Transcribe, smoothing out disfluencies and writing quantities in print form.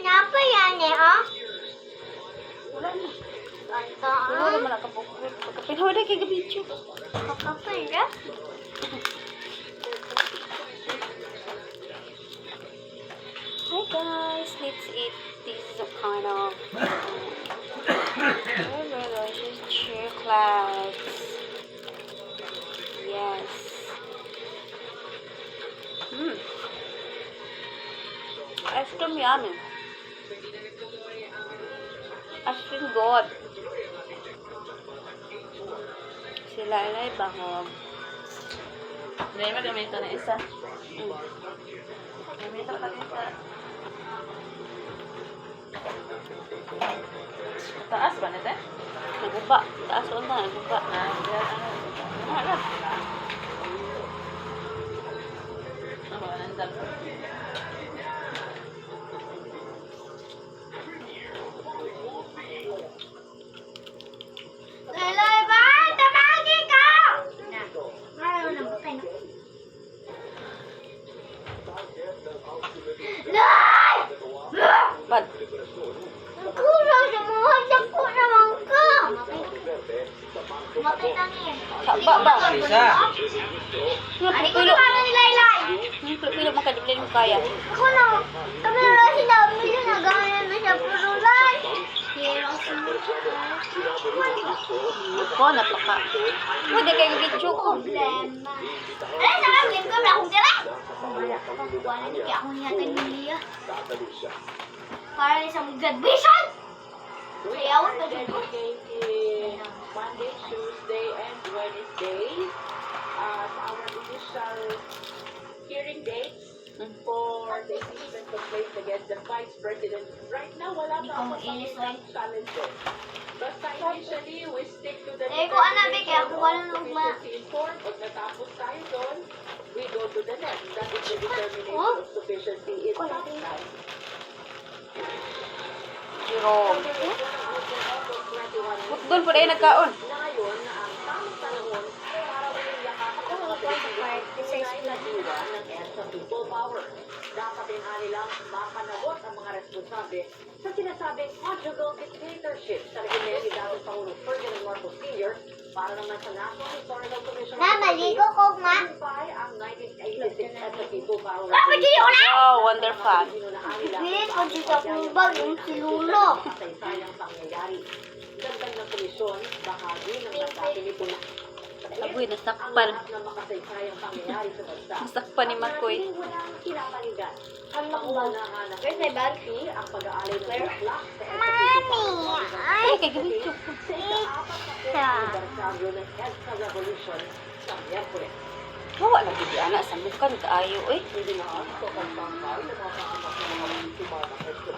Napa yan eh, oh? Wala na. Ito, Wala naman nakapukot. Pagkapinawala kay Gabityo. Kakapin na. Hi guys, let's eat this kind of very delicious chocolates. Yes. Ice cream yummy. Ice cream good. Sila ay bangog. Hindi, magamito na isa. Gamito na isa. Taas ba nito? Naguba. Taas o na, naguba. Ano? Ano, nandang. Laloy ba? Tabagi ka! Ayaw na ba kayo? Loy! Bad. Kulang sa mga dako naman ka! Matay na niya. Saba ba? Isa. Ani ko na kami ni Laylay. Pilo makadibli mo kaya. Ako na, kami na si Dami na gano'n na siya purulan. Hirang Ako, napaka. Pwede kayo video ko. problema. Alam sa mga game ko na akong tira. Wala ka pang kuha na kaya akong yatag ni Lia. Para isang graduation. Sayawan ba dyan ko? Monday, Tuesday, and Wednesday. Sa our initial hearing dates for the impeachment complaint against the Vice President. Right now, wala Hindi pa ko ako mainis, pang challenges. Basta initially, we stick to the Eh, kung ano, Bek, kaya kung ano nung sufficiency in court. Pag natapos tayo doon, we go to the next. That is the determination Oh. of sufficiency in fact time. Jerome. Football po dahil nagkaon. Na ngayon, na ang tamang panahon para uling yakapin ang mga politiko na diwa ng EDSA People Power. Dapat din nilang mapanagot ang mga responsable sa sinasabing conjugal dictatorship sa rehimen ni dating Pangulo Ferdinand Marcos Sr. para naman sa National Historical Commission Na, maligo ko, ma. verify ang 1986 EDSA People Power. Dapat yun yung una. Wow, wonderful. Wait, pag sa kubag yung si Lulo. Saysayang pangyayari. Dagdag ng komisyon, bahagi ng mensahe ni Pula. Aboy, Ang nasakpan. lahat ng makasaysayang pangyayari sa bansa. Nasakpan ni Makoy. Ang walang kinapanigan. Ang pangunahan ng PNP, ang pag-aalay ng bulaklak sa Mami, ay. Ay, kay Gabityo. sa ika-apat na anibersaryo ng EDSA Revolution sa Miyerkules. Kawa na gidi anak sa mukan kaayo eh. Hindi na ang pagpangkal ng mga kasama ng mga biktima ng EDSA